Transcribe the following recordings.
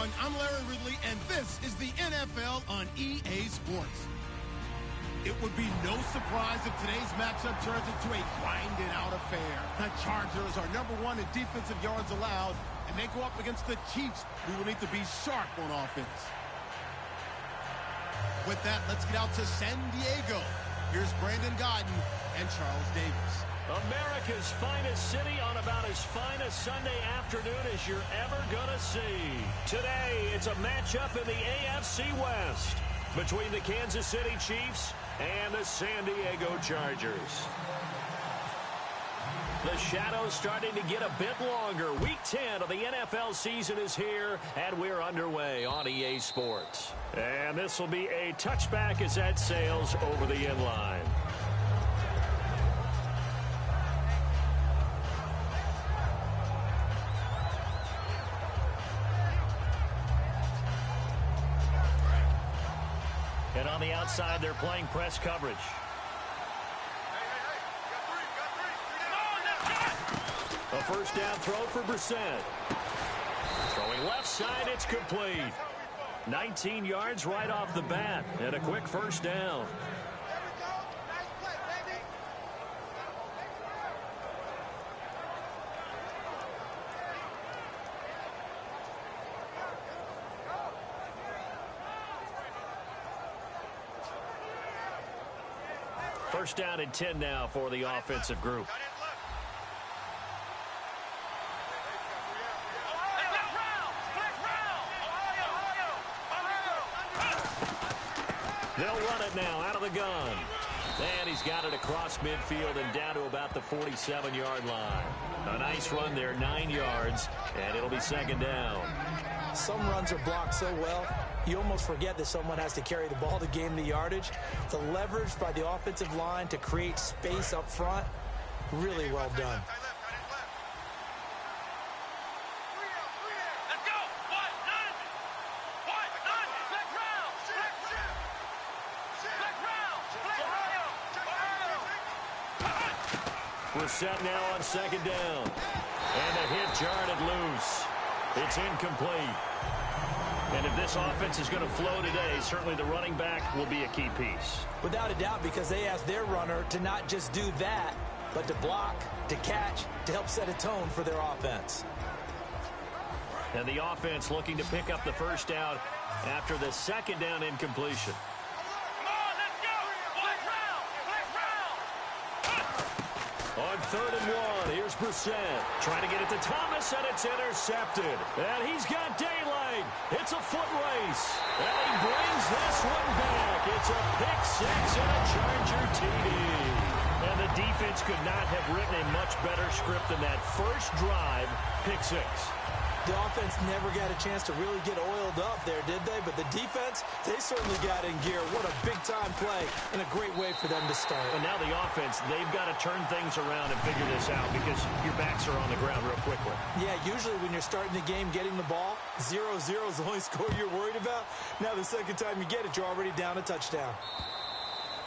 everyone. I'm Larry Ridley, and this is the NFL on EA Sports. It would be no surprise if today's matchup turns into a grinded-out affair. The Chargers are #1 in defensive yards allowed, and they go up against the Chiefs, who will need to be sharp on offense. With that, let's get out to San Diego. Here's Brandon Godden and Charles Davis. America's finest city on about as fine a Sunday afternoon as you're ever gonna see. Today, it's a matchup in the AFC West between the Kansas City Chiefs and the San Diego Chargers. The shadow's starting to get a bit longer. Week 10 of the NFL season is here, and we're underway on EA Sports. And this will be a touchback as that sails over the end line. And on the outside, they're playing press coverage. A first down throw for Brissett. Throwing left side, it's complete. 19 yards right off the bat, and a quick first down. First down and 10 now for the offensive group. They'll run it now out of the gun. And he's got it across midfield and down to about the 47-yard line. A nice run there, 9 yards, and it'll be second down. Some runs are blocked so well, you almost forget that someone has to carry the ball to gain the yardage. The leverage by the offensive line to create space up front, really well done. Brissett now on second down. And a hit jarred loose. It's incomplete. And if this offense is going to flow today, certainly the running back will be a key piece. Without a doubt, because they asked their runner to not just do that, but to block, to catch, to help set a tone for their offense. And the offense looking to pick up the first down after the second down incompletion. On 3rd and 1, here's Brissett. Trying to get it to Thomas, and it's intercepted. And he's got daylight. It's a foot race. And he brings this one back. It's a pick six and a Charger TD. And the defense could not have written a much better script than that first drive, pick six. The offense never got a chance to really get oiled up there, did they? But the defense, they certainly got in gear. What a big-time play and a great way for them to start. And now the offense, they've got to turn things around and figure this out because your backs are on the ground real quickly. Yeah, usually when you're starting the game getting the ball, 0-0 is the only score you're worried about. Now the second time you get it, you're already down a touchdown.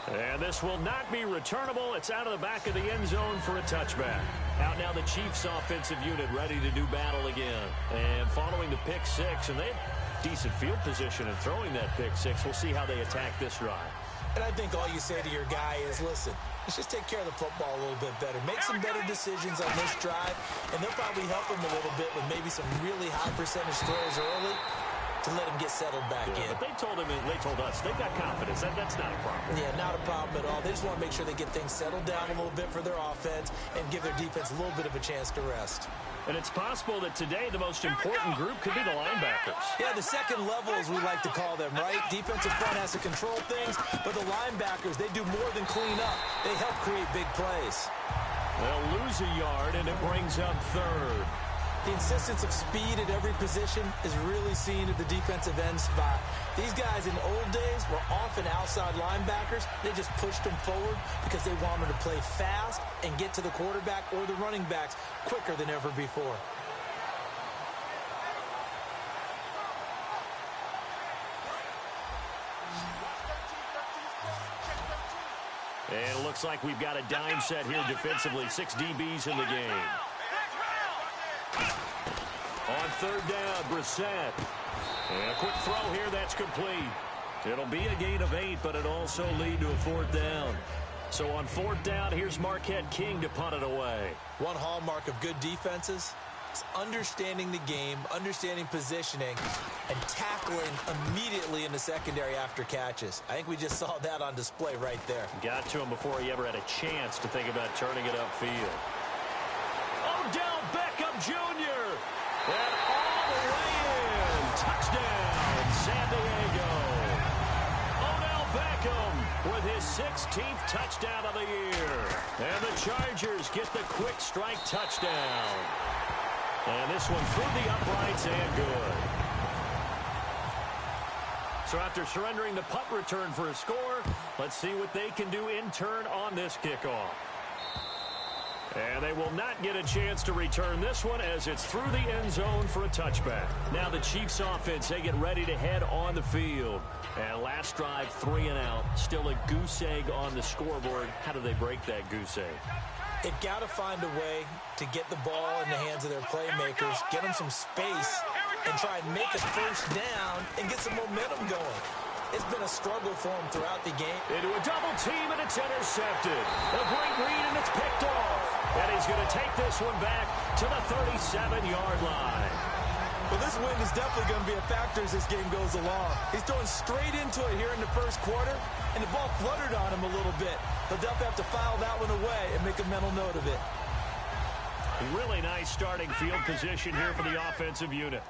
And this will not be returnable. It's out of the back of the end zone for a touchback. Out now the Chiefs offensive unit ready to do battle again. And following the pick six, and they have decent field position in throwing that pick six. We'll see how they attack this drive. And I think all you say to your guy is, listen, let's just take care of the football a little bit better. Make some better decisions on this drive, and they'll probably help him a little bit with maybe some really high percentage throws early to let him get settled back in. But they told us, they've got confidence. That's not a problem. Yeah, not a problem at all. They just want to make sure they get things settled down a little bit for their offense and give their defense a little bit of a chance to rest. And it's possible that today the most important group could be the linebackers. Yeah, the second level, as we like to call them, right? Defensive front has to control things, but the linebackers, they do more than clean up. They help create big plays. They'll lose a yard, and it brings up 3rd. The insistence of speed at every position is really seen at the defensive end spot. These guys in the old days were often outside linebackers. They just pushed them forward because they wanted to play fast and get to the quarterback or the running backs quicker than ever before. And it looks like we've got a dime set here defensively. 6 DBs in the game. On third down. Brissett. And a quick throw here. That's complete. It'll be a gain of 8, but it also lead to a fourth down. So on fourth down, here's Marquette King to punt it away. One hallmark of good defenses is understanding the game, understanding positioning, and tackling immediately in the secondary after catches. I think we just saw that on display right there. Got to him before he ever had a chance to think about turning it upfield. Odell Beckham Jr. And all the way in. Touchdown, San Diego. Odell Beckham with his 16th touchdown of the year. And the Chargers get the quick strike touchdown. And this one through the uprights and good. So after surrendering the punt return for a score, let's see what they can do in turn on this kickoff. And they will not get a chance to return this one as it's through the end zone for a touchback. Now the Chiefs offense, they get ready to head on the field. And last drive, 3 and out. Still a goose egg on the scoreboard. How do they break that goose egg? They've got to find a way to get the ball in the hands of their playmakers, get them some space, and try and make a first down and get some momentum going. It's been a struggle for him throughout the game. Into a double team, and it's intercepted. A great read, and it's picked off. And he's going to take this one back to the 37-yard line. Well, this win is definitely going to be a factor as this game goes along. He's throwing straight into it here in the first quarter, and the ball fluttered on him a little bit. He'll definitely have to file that one away and make a mental note of it. Really nice starting field position here for the offensive unit.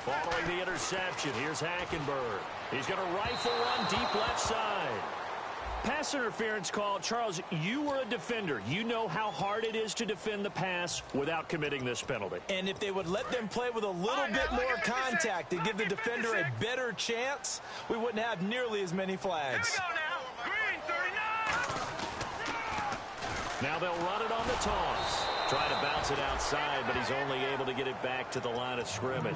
Following the interception, here's Hackenberg. He's going to rifle one deep left side. Pass interference call. Charles, you were a defender. You know how hard it is to defend the pass without committing this penalty. And if they would let them play with a little bit more contact and give the defender a better chance, we wouldn't have nearly as many flags. Now they'll run it on the toss. Try to bounce it outside, but he's only able to get it back to the line of scrimmage.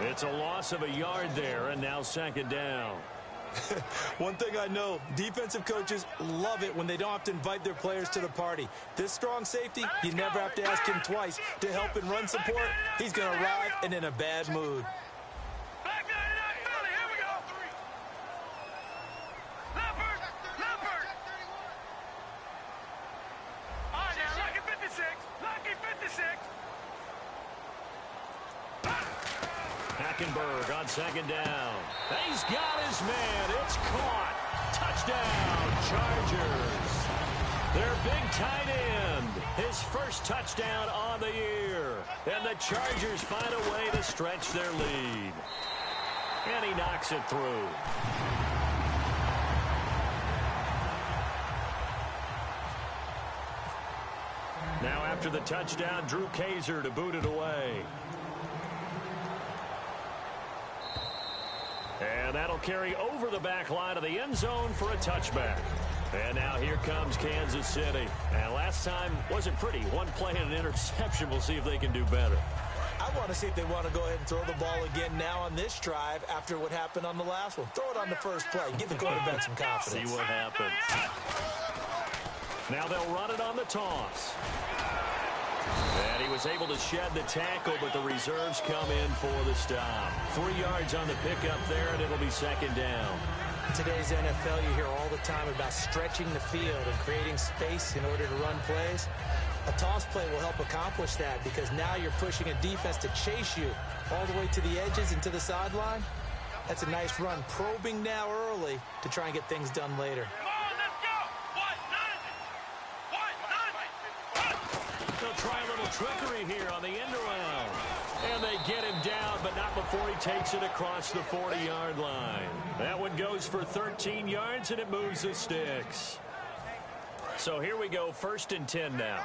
It's a loss of a yard there, and now second down. One thing I know, defensive coaches love it when they don't have to invite their players to the party. This strong safety, you never have to ask him twice to help in run support. He's going to arrive and in a bad mood. Hackenberg on second down. He's got his man. It's caught. Touchdown, Chargers. Their big tight end. His first touchdown on the year. And the Chargers find a way to stretch their lead. And he knocks it through. Now after the touchdown, Drew Kaiser to boot it away. And that'll carry over the back line of the end zone for a touchback. And now here comes Kansas City. And last time wasn't pretty. One play and an interception. We'll see if they can do better. I want to see if they want to go ahead and throw the ball again now on this drive after what happened on the last one. Throw it on the first play. Give the quarterback some confidence. See what happens. Now they'll run it on the toss. And he was able to shed the tackle, but the reserves come in for the stop. 3 yards on the pickup there, and it'll be second down. In today's NFL, you hear all the time about stretching the field and creating space in order to run plays. A toss play will help accomplish that because now you're pushing a defense to chase you all the way to the edges and to the sideline. That's a nice run, probing now early to try and get things done later. They'll try a little trickery here on the end around. And they get him down, but not before he takes it across the 40-yard line. That one goes for 13 yards, and it moves the sticks. So here we go, 1st and 10 now.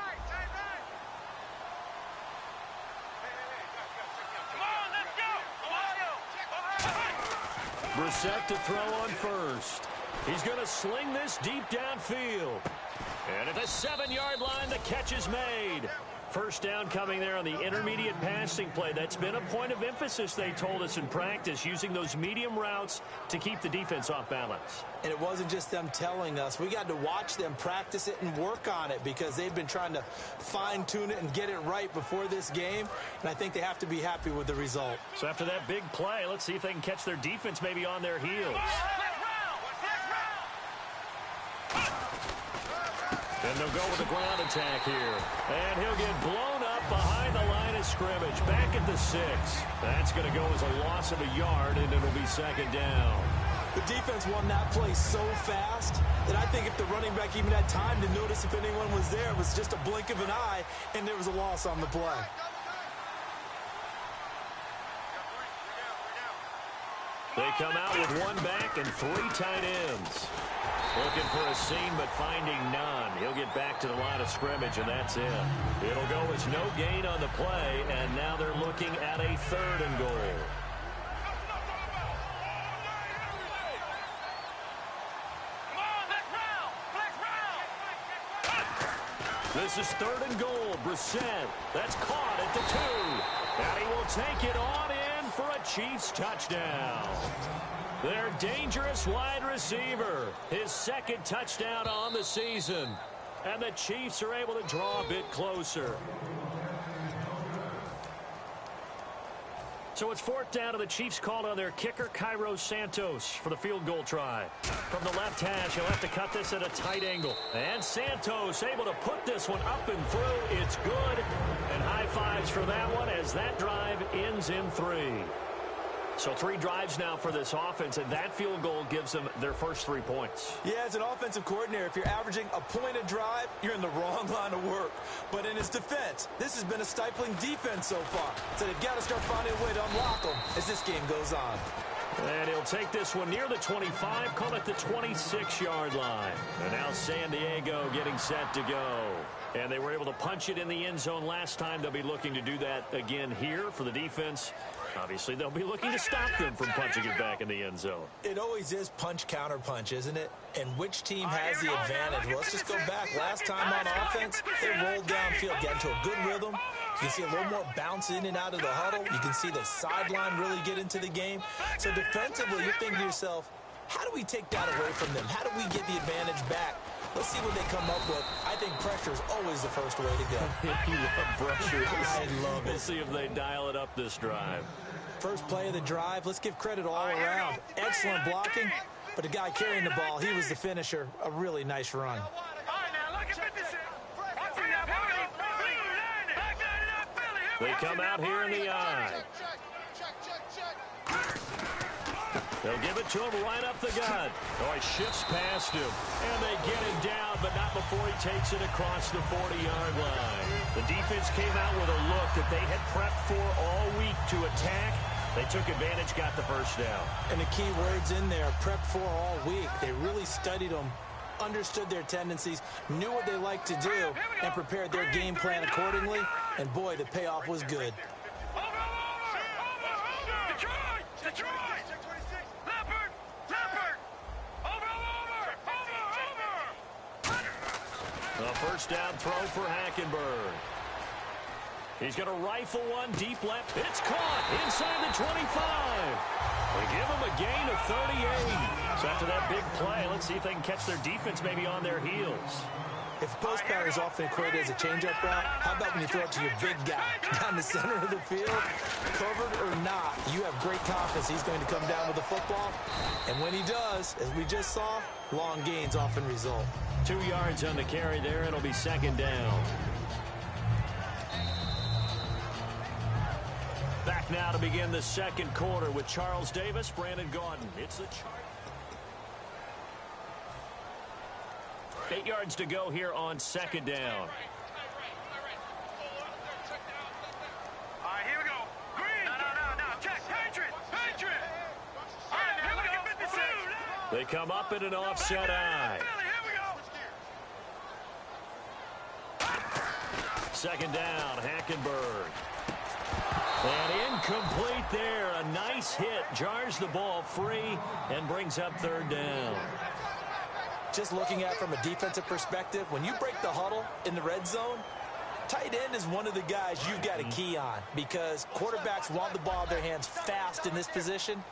Brissett to throw on first. He's going to sling this deep downfield. And at the 7-yard line, the catch is made. First down coming there on the intermediate passing play. That's been a point of emphasis, they told us in practice, using those medium routes to keep the defense off balance. And it wasn't just them telling us. We got to watch them practice it and work on it because they've been trying to fine-tune it and get it right before this game. And I think they have to be happy with the result. So after that big play, let's see if they can catch their defense maybe on their heels. And they'll go with the ground attack here. And he'll get blown up behind the line of scrimmage. Back at the 6. That's going to go as a loss of a yard, and it'll be second down. The defense won that play so fast that I think if the running back even had time to notice if anyone was there, it was just a blink of an eye, and there was a loss on the play. They come out with one back and 3 tight ends. Looking for a seam, but finding none. He'll get back to the line of scrimmage, and that's it. It'll go as no gain on the play, and now they're looking at a 3rd and goal. This is 3rd and goal. Brissett. That's caught at the 2. And he will take it on in for a Chiefs touchdown. Their dangerous wide receiver. His 2nd touchdown on the season. And the Chiefs are able to draw a bit closer. So it's 4th down, and the Chiefs called on their kicker, Cairo Santos, for the field goal try. From the left hash, he'll have to cut this at a tight angle. And Santos able to put this one up and through. It's good. And high fives for that one as that drive ends in 3. So 3 drives now for this offense, and that field goal gives them their first 3 points. Yeah, as an offensive coordinator, if you're averaging a point a drive, you're in the wrong line of work. But in his defense, this has been a stifling defense so far. So they've got to start finding a way to unlock them as this game goes on. And he'll take this one near the 25, call it the 26-yard line. And now San Diego getting set to go. And they were able to punch it in the end zone last time. They'll be looking to do that again here for the defense. Obviously, they'll be looking to stop them from punching it back in the end zone. It always is punch-counter-punch, isn't it? And which team has the advantage? Well, let's just go back. Last time on offense, they rolled downfield, got into a good rhythm. You can see a little more bounce in and out of the huddle. You can see the sideline really get into the game. So defensively, you're thinking to yourself, how do we take that away from them? How do we get the advantage back? Let's see what they come up with. I think pressure is always the first way to go. You love pressure. I love it. We'll see if they dial it up this drive. First play of the drive. Let's give credit all around. Excellent blocking. But the guy carrying the ball, he was the finisher. A really nice run. They come out here in the eye. They'll give it to him right up the gut. Oh, he shifts past him. And they get him down, but not before he takes it across the 40-yard line. The defense came out with a look that they had prepped for all week to attack. They took advantage, got the first down. And the key words in there, prepped for all week. They really studied them, understood their tendencies, knew what they liked to do, and prepared their game plan accordingly. And, boy, the payoff was good. A first down throw for Hackenberg. He's going to rifle one deep left. It's caught inside the 25. They give him a gain of 38. So after that big play, let's see if they can catch their defense maybe on their heels. If post pattern is often equated as a change-up route, how about when you throw it to your big guy down the center of the field? Covered or not, you have great confidence he's going to come down with the football. And when he does, as we just saw, long gains often result. 2 yards on the carry there. It'll be second down. Back now to begin the second quarter with Charles Davis, Brandon Gaudin. It's the Chargers. 8 yards to go here on second down. All right, here we go. Green. No. Check. Patriot. All right, here we go. 56. They come up in an offset eye. Second down, Hackenberg. And incomplete there. A nice hit. Jars the ball free and brings up third down. Just looking at it from a defensive perspective, when you break the huddle in the red zone, Tight end is one of the guys you've got to key on because quarterbacks want the ball in their hands fast in this position,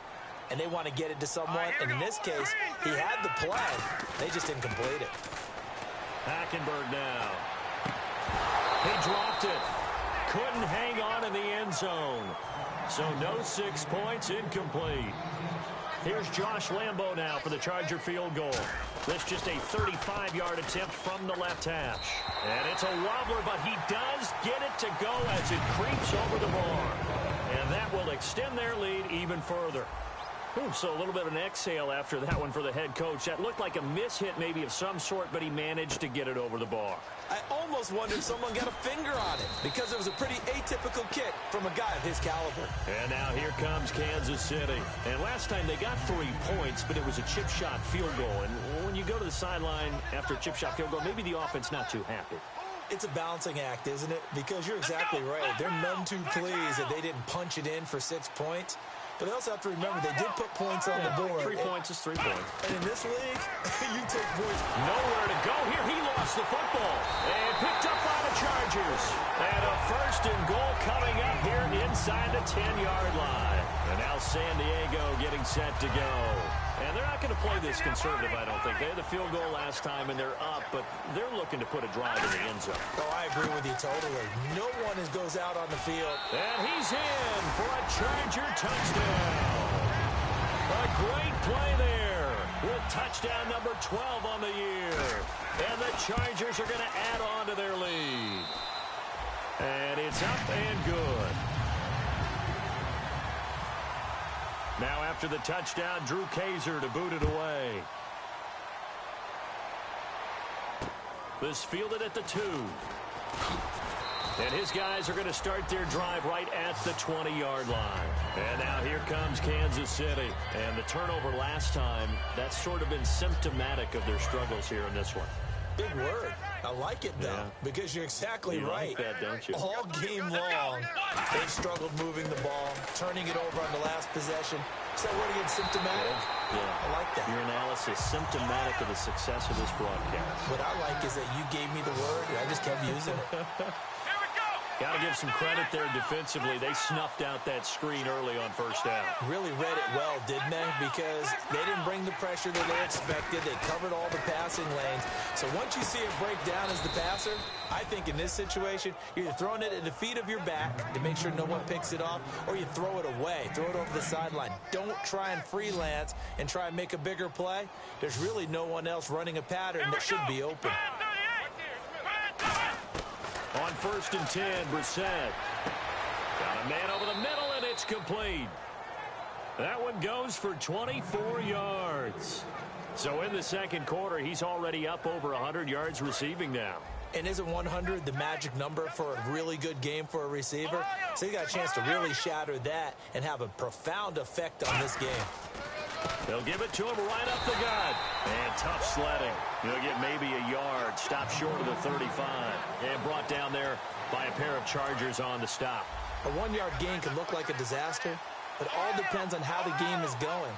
and they want to get it to someone. And in this case, he had the play. They just didn't complete it. Hackenberg now. He dropped it. Couldn't hang on in the end zone. So no 6 points, incomplete. Here's Josh Lambo now for the Charger field goal. This just a 35-yard attempt from the left hash. And it's a wobbler, but he does get it to go as it creeps over the bar. And that will extend their lead even further. Ooh, so a little bit of an exhale after that one for the head coach. That looked like a mishit maybe of some sort, but he managed to get it over the bar. I almost wonder if someone got a finger on it because it was a pretty atypical kick from a guy of his caliber. And now here comes Kansas City. And last time they got 3 points, but it was a chip shot field goal. And when you go to the sideline after a chip shot field goal, maybe the offense not too happy. It's a balancing act, isn't it? Because you're exactly right. They're none too pleased that they didn't punch it in for 6 points. But they also have to remember they did put points on the board. 3 points is 3 points. And in this league, you take points. Nowhere to go here. He lost the football. And picked up by the Chargers. And a 1st and goal coming up here inside the 10-yard line. And now San Diego getting set to go. And they're not going to play this conservative, I don't think. They had the field goal last time, and they're up, but they're looking to put a drive in the end zone. Oh, I agree with you totally. No one goes out on the field. And he's in for a Charger touchdown. A great play there with touchdown number 12 on the year. And the Chargers are going to add on to their lead. And it's up and good. Now after the touchdown, Drew Kaiser to boot it away. This fielded at the 2. And his guys are going to start their drive right at the 20-yard line. And now here comes Kansas City. And the turnover last time, that's sort of been symptomatic of their struggles here in this one. Big word. I like it, though, because you're exactly right. Like that, don't you? All game long, they've struggled moving the ball, turning it over on the last possession. Is that word again, symptomatic? Yeah. I like that. Your analysis, symptomatic of the success of this broadcast. What I like is that you gave me the word, and I just kept using it. Got to give some credit there defensively. They snuffed out that screen early on 1st down. Really read it well, didn't they? Because they didn't bring the pressure that they expected. They covered all the passing lanes. So once you see it break down as the passer, I think in this situation, you're either throwing it at the feet of your back to make sure no one picks it off, or you throw it away, throw it over the sideline. Don't try and freelance and try and make a bigger play. There's really no one else running a pattern that should be open. On 1st and 10, Brissett. Got a man over the middle, and it's complete. That one goes for 24 yards. So in the second quarter, he's already up over 100 yards receiving now. And isn't 100 the magic number for a really good game for a receiver? So he got a chance to really shatter that and have a profound effect on this game. They'll give it to him right up the gut. And tough sledding. He'll get maybe a yard. Stopped short of the 35. And brought down there by a pair of Chargers on the stop. A 1-yard gain can look like a disaster. It all depends on how the game is going.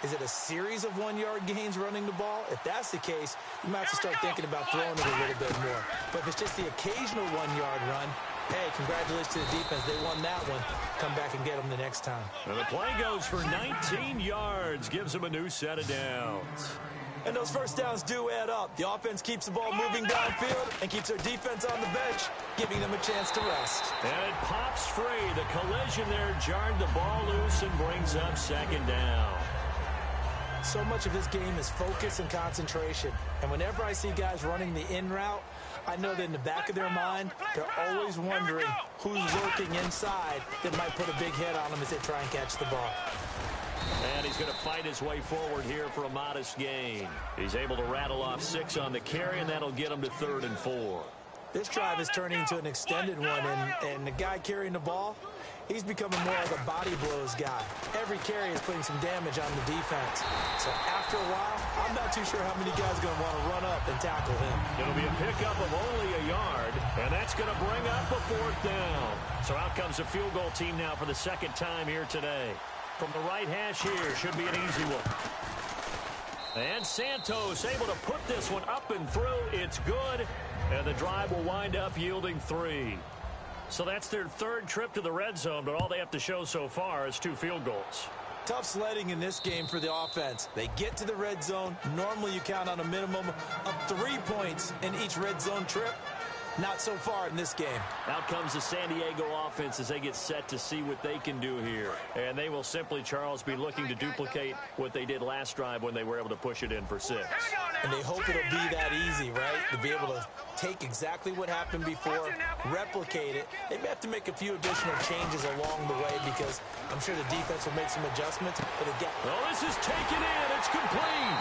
Is it a series of 1-yard gains running the ball? If that's the case, you might have to start thinking about throwing it a little bit more. But if it's just the occasional 1-yard run, hey, congratulations to the defense. They won that one. Come back and get them the next time. And the play goes for 19 yards. Gives them a new set of downs. And those 1st downs do add up. The offense keeps the ball moving downfield and keeps their defense on the bench, giving them a chance to rest. And it pops free. The collision there jarred the ball loose and brings up 2nd down. So much of this game is focus and concentration. And whenever I see guys running the in route, I know that in the back of their mind, they're always wondering who's lurking inside that might put a big hit on them as they try and catch the ball. And he's going to fight his way forward here for a modest gain. He's able to rattle off 6 on the carry, and that'll get him to 3rd and 4. This drive is turning into an extended one, and the guy carrying the ball, he's becoming more like a body blows guy. Every carry is putting some damage on the defense. So after a while, I'm not too sure how many guys are going to want to run up and tackle him. It'll be a pickup of only a yard, and that's going to bring up a 4th down. So out comes the field goal team now for the 2nd time here today. From the right hash here, should be an easy one. And Santos able to put this one up and through. It's good. And the drive will wind up yielding 3. So that's their 3rd trip to the red zone, but all they have to show so far is 2 field goals. Tough sledding in this game for the offense. They get to the red zone. Normally you count on a minimum of 3 points in each red zone trip. Not so far in this game. Out comes the San Diego offense as they get set to see what they can do here. And they will simply, Charles, be looking to duplicate what they did last drive when they were able to push it in for 6. And they hope it'll be that easy, right? To be able to take exactly what happened before, replicate it. They may have to make a few additional changes along the way because I'm sure the defense will make some adjustments. But again, well, this is taken in. It's complete.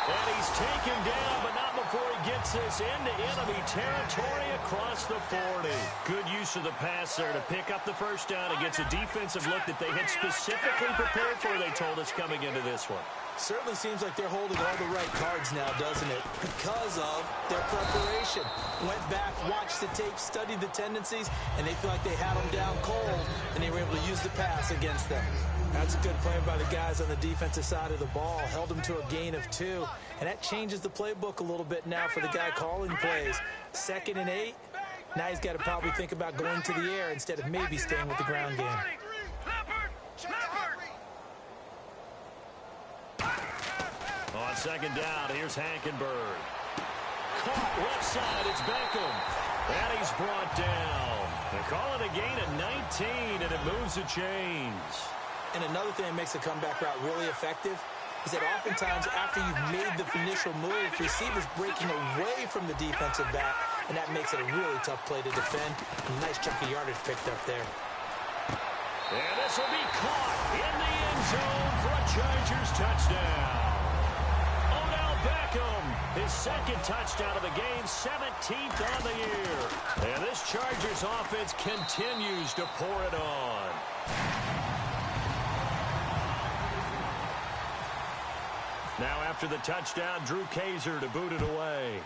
And he's taken down, but not before he gets this into enemy territory across the 40. Good use of the pass there to pick up the first down against a defensive look that they had specifically prepared for, they told us, coming into this one. Certainly seems like they're holding all the right cards now, doesn't it? Because of their preparation. Went back, watched the tape, studied the tendencies, and they feel like they had them down cold, and they were able to use the pass against them. That's a good play by the guys on the defensive side of the ball. Held them to a gain of 2. And that changes the playbook a little bit now for the guy calling plays. 2nd and 8. Now he's got to probably think about going to the air instead of maybe staying with the ground game. On 2nd down, here's Hankenberg. Caught left side, it's Beckham. And he's brought down. They call it a gain of 19, and it moves the chains. And another thing that makes the comeback route really effective is that oftentimes after you've made the initial move, receivers breaking away from the defensive back, and that makes it a really tough play to defend. A nice chunk of yardage picked up there. And this will be caught in the end zone for a Chargers touchdown. Odell Beckham, his 2nd touchdown of the game, 17th on the year. And this Chargers offense continues to pour it on. Now after the touchdown, Drew Kaiser to boot it away.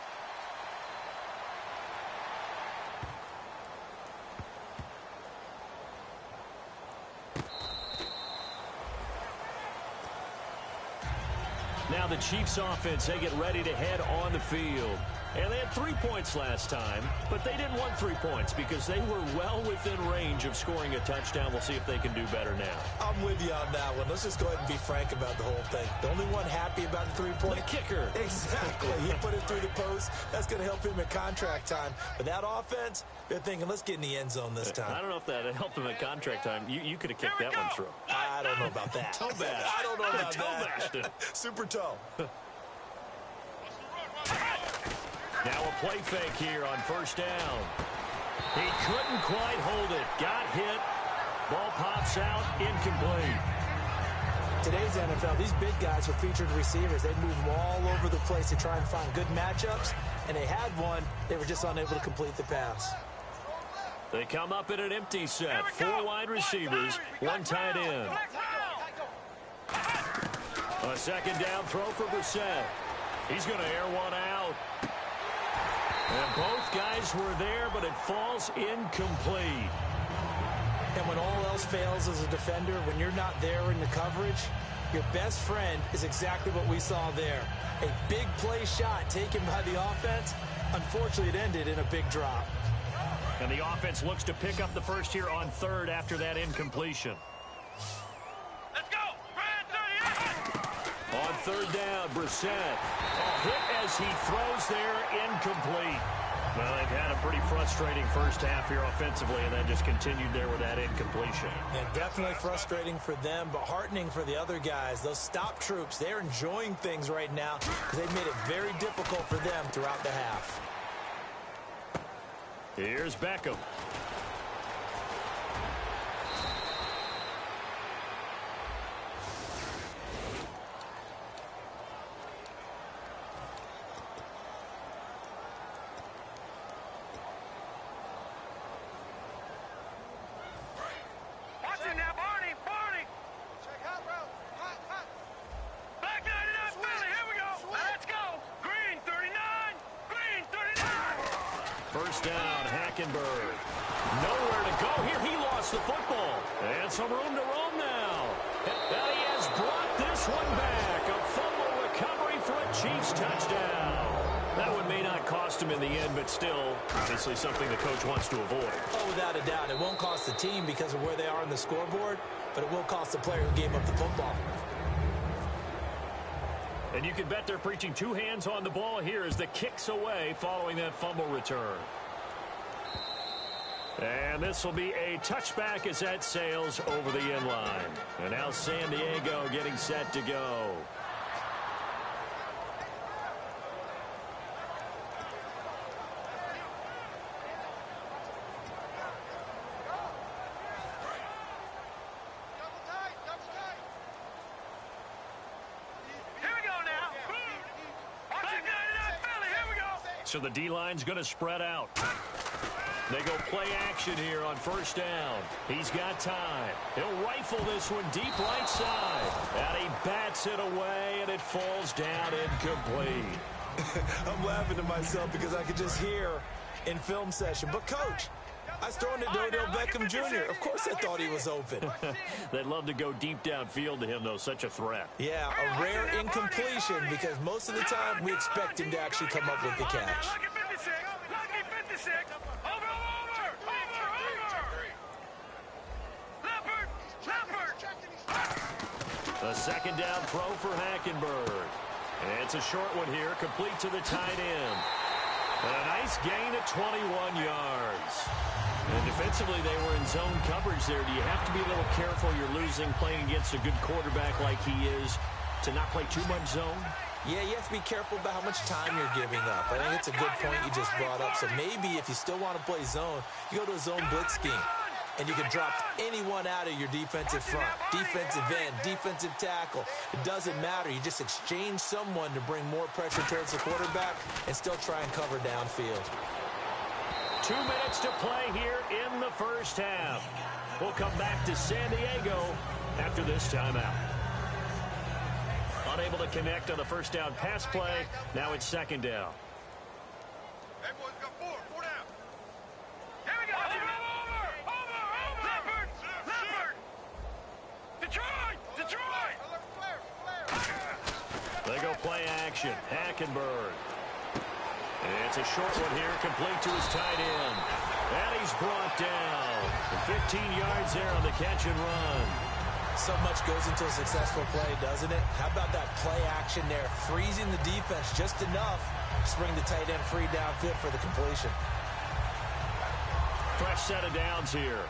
Now the Chiefs offense, they get ready to head on the field. And they had 3 points last time, but they didn't want 3 points because they were well within range of scoring a touchdown. We'll see if they can do better now. I'm with you on that one. Let's just go ahead and be frank about the whole thing. The only one happy about the 3-point. The kicker. Exactly. He put it through the post. That's going to help him at contract time. But that offense, they're thinking, let's get in the end zone this time. I don't know if that helped him at contract time. You could have kicked that one through. I don't know about that. Toe bash. I don't know about that. Super toe. Now a play fake here on 1st down. He couldn't quite hold it. Got hit. Ball pops out. Incomplete. Today's NFL, these big guys are featured receivers. They move them all over the place to try and find good matchups. And they had one. They were just unable to complete the pass. They come up in an empty set. 4 wide receivers, 1 tight end. A 2nd down throw for Brissett. He's going to air one out. And both guys were there, but it falls incomplete. And when all else fails as a defender, when you're not there in the coverage, your best friend is exactly what we saw there. A big play shot taken by the offense. Unfortunately, it ended in a big drop. And the offense looks to pick up the first here on 3rd after that incompletion. Let's go! On 3rd down, Brissett. Hit as he throws there, incomplete. Well, they've had a pretty frustrating first half here offensively, and then just continued there with that incompletion. And definitely frustrating for them, but heartening for the other guys. Those stop troops, they're enjoying things right now because they've made it very difficult for them throughout the half. Here's Beckham. First down, Hackenberg. Nowhere to go here. He lost the football. And some room to roam now. And he has brought this one back. A fumble recovery for a Chiefs touchdown. That one may not cost him in the end, but still, obviously something the coach wants to avoid. Oh, without a doubt. It won't cost the team because of where they are on the scoreboard, but it will cost the player who gave up the football. And you can bet they're preaching two hands on the ball here as the kick's away following that fumble return. And this will be a touchback as that sails over the end line. And now San Diego getting set to go. So the D-line's going to spread out. They go play action here on first down. He's got time. He'll rifle this one deep right side. And he bats it away, and it falls down incomplete. I'm laughing to myself because I could just hear in film session. But, Coach, I was throwing to Odell Beckham Jr. Of course I thought he was open. They'd love to go deep downfield to him, though. Such a threat. Yeah, a rare incompletion because most of the time we expect him to actually come up with the catch. A second down throw for Hackenberg. And it's a short one here, complete to the tight end. And a nice gain at 21 yards. And defensively, they were in zone coverage there. Do you have to be a little careful? You're losing playing against a good quarterback like he is to not play too much zone? Yeah, you have to be careful about how much time you're giving up. I think it's a good point you just brought up. So maybe if you still want to play zone, you go to a zone blitz scheme. And you can drop anyone out of your defensive front, defensive end, defensive tackle. It doesn't matter. You just exchange someone to bring more pressure towards the quarterback and still try and cover downfield. 2 minutes to play here in the first half. We'll come back to San Diego after this timeout. Unable to connect on the first down pass play. Now it's second down. That boy's got four down. Here we go. Detroit! They go play action. Hackenberg. And it's a short one here, complete to his tight end. And he's brought down. 15 yards there on the catch and run. So much goes into a successful play, doesn't it? How about that play action there? Freezing the defense just enough to bring the tight end free downfield for the completion. Fresh set of downs here.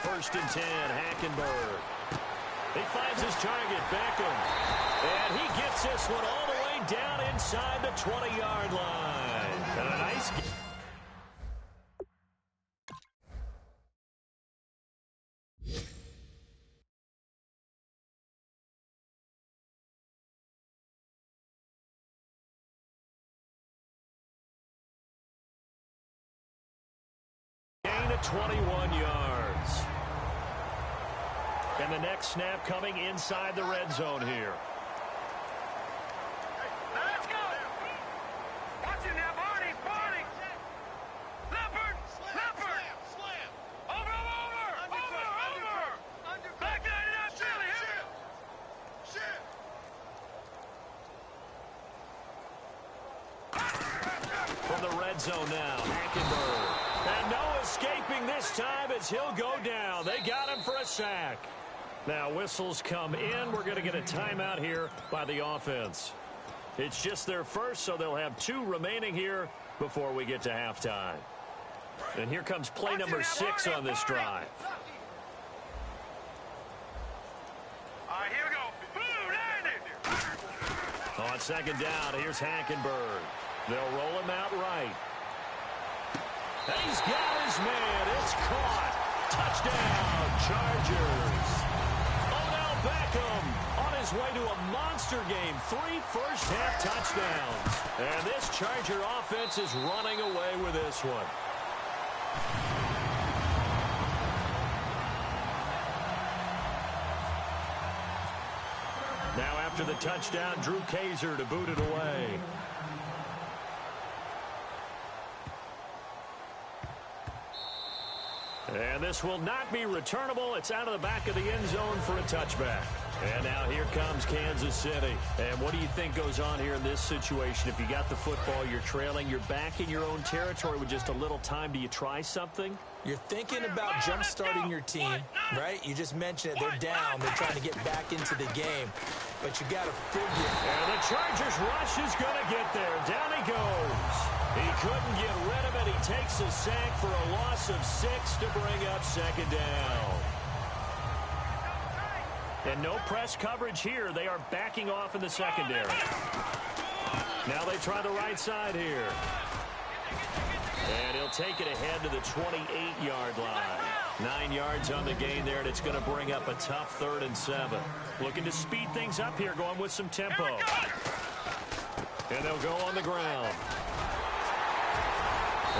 First and 10, Hackenberg. He finds his target, Beckham. And he gets this one all the way down inside the 20-yard line. And a nice game. Gain of 21 yards. And the next snap coming inside the red zone here. Let's go. Watch it now, Barney. Leopard. Slam. Over. Back 99, Philly. Shit. From the red zone now, Hackenberg. And no escaping this time as he'll go down. They got him for a sack. Now whistles come in. We're going to get a timeout here by the offense. It's just their first, so they'll have 2 remaining here before we get to halftime. And here comes play number 6 on this drive. All right, here we go. On second down, here's Hackenberg. They'll roll him out right. And he's got his man. It's caught. Touchdown, Chargers. Odell Beckham on his way to a monster game. 3 first-half touchdowns. And this Charger offense is running away with this one. Now after the touchdown, Drew Kaiser to boot it away. And this will not be returnable. It's out of the back of the end zone for a touchback. And now here comes Kansas City. And what do you think goes on here in this situation? If you got the football, you're trailing, you're back in your own territory with just a little time. Do you try something? You're thinking about jump-starting your team, right? You just mentioned it. They're down. They're trying to get back into the game. But you got to figure. And the Chargers rush is going to get there. Down he goes. He couldn't get rid of it. He takes a sack for a loss of 6 to bring up second down. And no press coverage here. They are backing off in the secondary. Now they try the right side here. And he'll take it ahead to the 28-yard line. 9 yards on the gain there, and it's going to bring up a tough 3rd and 7. Looking to speed things up here, going with some tempo. And they'll go on the ground.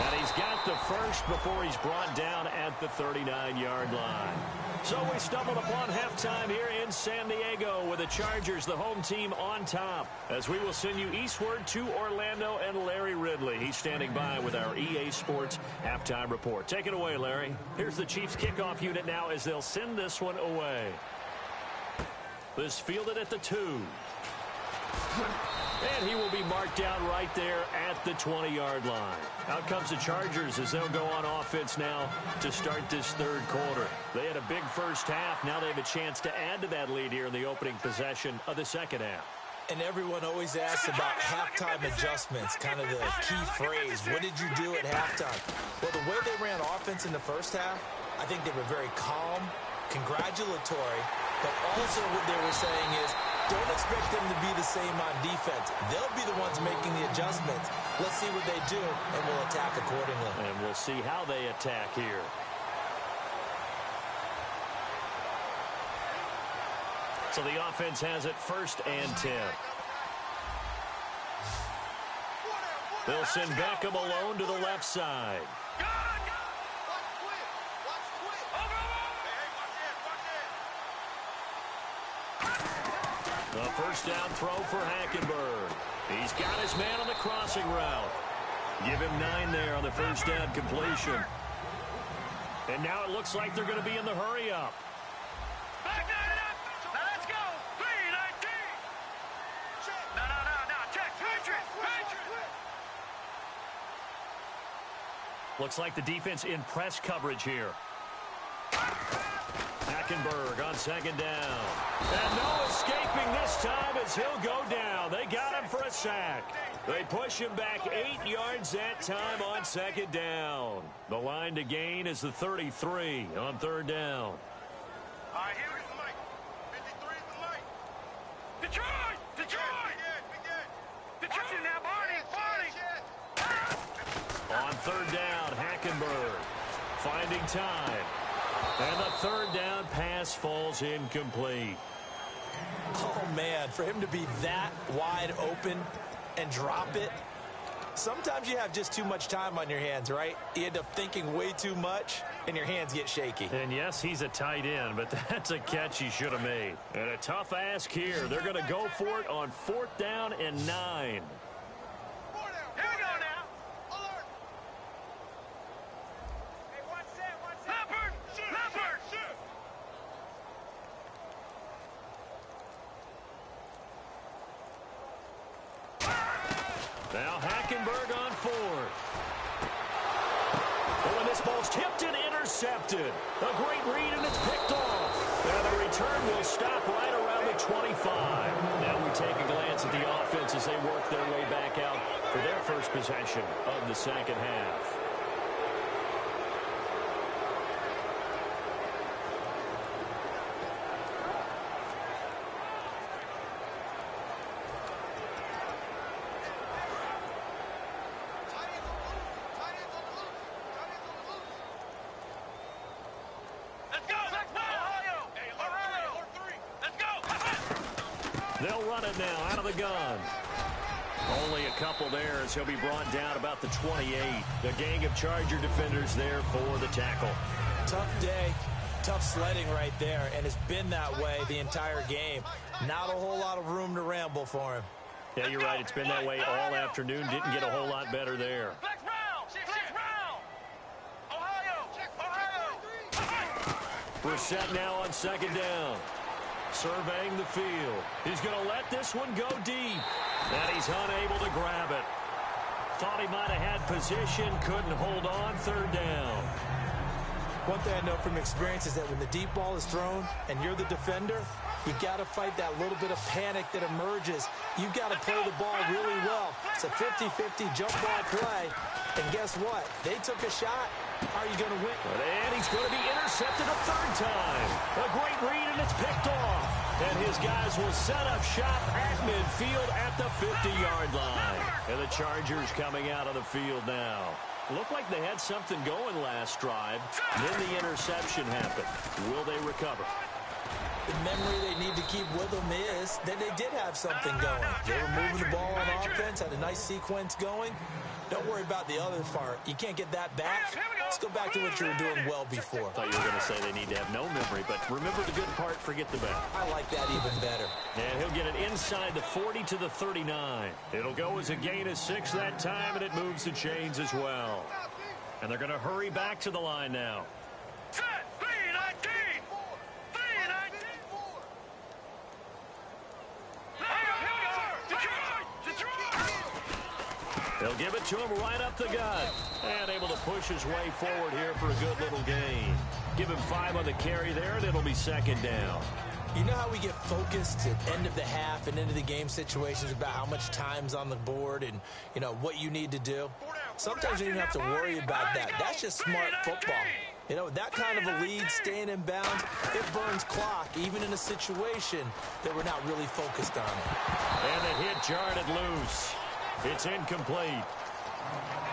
And he's got the first before he's brought down at the 39-yard line. So we stumbled upon halftime here in San Diego with the Chargers, the home team, on top. As we will send you eastward to Orlando and Larry Ridley. He's standing by with our EA Sports halftime report. Take it away, Larry. Here's the Chiefs kickoff unit now as they'll send this one away. This fielded at the 2. And he will be marked down right there at the 20-yard line. Out comes the Chargers as they'll go on offense now to start this 3rd quarter. They had a big first half. Now they have a chance to add to that lead here in the opening possession of the second half. And everyone always asks about halftime adjustments, kind of the key phrase. What did you do at halftime? Well, the way they ran offense in the first half, I think they were very calm, congratulatory, but also what they were saying is, don't expect them to be the same on defense. They'll be the ones making the adjustments. Let's see what they do, and we'll attack accordingly. And we'll see how they attack here. So the offense has it 1st and 10. They'll send Beckham alone to the left side. The first down throw for Hackenberg. He's got his man on the crossing route. Give him 9 there on the first down completion. And now it looks like they're going to be in the hurry-up. Back 9 up. Now let's go. 3-19. No. Check. Patriot. Looks like the defense in press coverage here. Hackenberg on second down. And no escaping this time as he'll go down. They got him for a sack. They push him back 8 yards that time on second down. The line to gain is the 33 on 3rd down. All right, here we go. 53 is the light. Detroit! Detroit now, Barney! On 3rd down, Hackenberg finding time. And the 3rd down pass falls incomplete. Oh, man, for him to be that wide open and drop it, sometimes you have just too much time on your hands, right? You end up thinking way too much, and your hands get shaky. And yes, he's a tight end, but that's a catch he should have made. And a tough ask here. They're going to go for it on 4th down and 9. Here we go now. Alert. Hey, watch that. Leopard. Now Hackenberg on 4th. Oh, and this ball's tipped and intercepted. A great read, and it's picked off. And the return will stop right around the 25. Now we take a glance at the offense as they work their way back out for their first possession of the second half. They'll run it now out of the gun. Only a couple there as he'll be brought down about the 28. The gang of Charger defenders there for the tackle. Tough day. tough sledding right there, and it's been that way the entire game. Not a whole lot of room to ramble for him. Yeah, you're right. It's been that way all afternoon. Didn't get a whole lot better there. Flex round! Flex round! Ohio! We're set now on second down. Surveying the field. He's going to let this one go deep. And he's unable to grab it. Thought he might have had position. Couldn't hold on. Third down. One thing I know from experience is that when the deep ball is thrown and you're the defender, you got to fight that little bit of panic that emerges. You've got to play the ball really well. It's a 50-50 jump ball play. And guess what? They took a shot. How are you going to win? And he's going to be intercepted a third time. A great read, and it's picked off. And his guys will set up shop at midfield at the 50-yard line. And the Chargers coming out of the field now. Looked like they had something going last drive. Then the interception happened. Will they recover? The memory they need to keep with them is that they did have something going. They were moving the ball on offense, had a nice sequence going. Don't worry about the other part. You can't get that back. Let's go back to what you were doing well before. I thought you were going to say they need to have no memory, but remember the good part, forget the bad. I like that even better. And he'll get it inside the 40 to the 39. It'll go as a gain of 6 that time, and it moves the chains as well. And they're going to hurry back to the line now. Set! 3-19! 3-19! They'll give it to him right up the gut. And able to push his way forward here for a good little gain. Give him 5 on the carry there, and it'll be second down. You know how we get focused at end of the half and into the game situations about how much time's on the board and, you know, what you need to do? Sometimes you don't have to worry about that. That's just smart football. You know, that kind of a lead, staying in bounds, it burns clock, even in a situation that we're not really focused on it. And the hit jarred it loose. It's incomplete.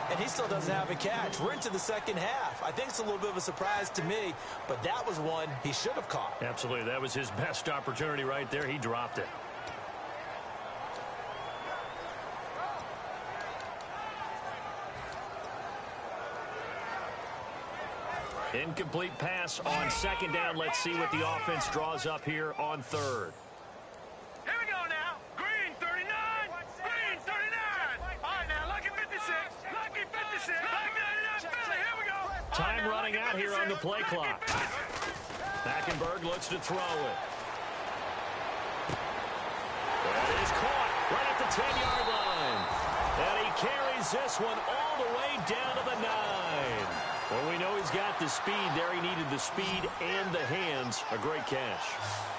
And he still doesn't have a catch. We're into the second half. I think it's a little bit of a surprise to me, but that was one he should have caught. Absolutely. That was his best opportunity right there. He dropped it. Incomplete pass on second down. Let's see what the offense draws up here on third. Here we go now. Green 39. Green 39. All right, now, lucky 56. Lucky 56. Lucky 99 Philly. Here we go. Time running out here on the play clock. Hackenberg looks to throw it. That is caught right at the 10-yard line. And he carries this one all the way down to the 9. Well, we know he's got the speed there. He needed the speed and the hands. A great catch.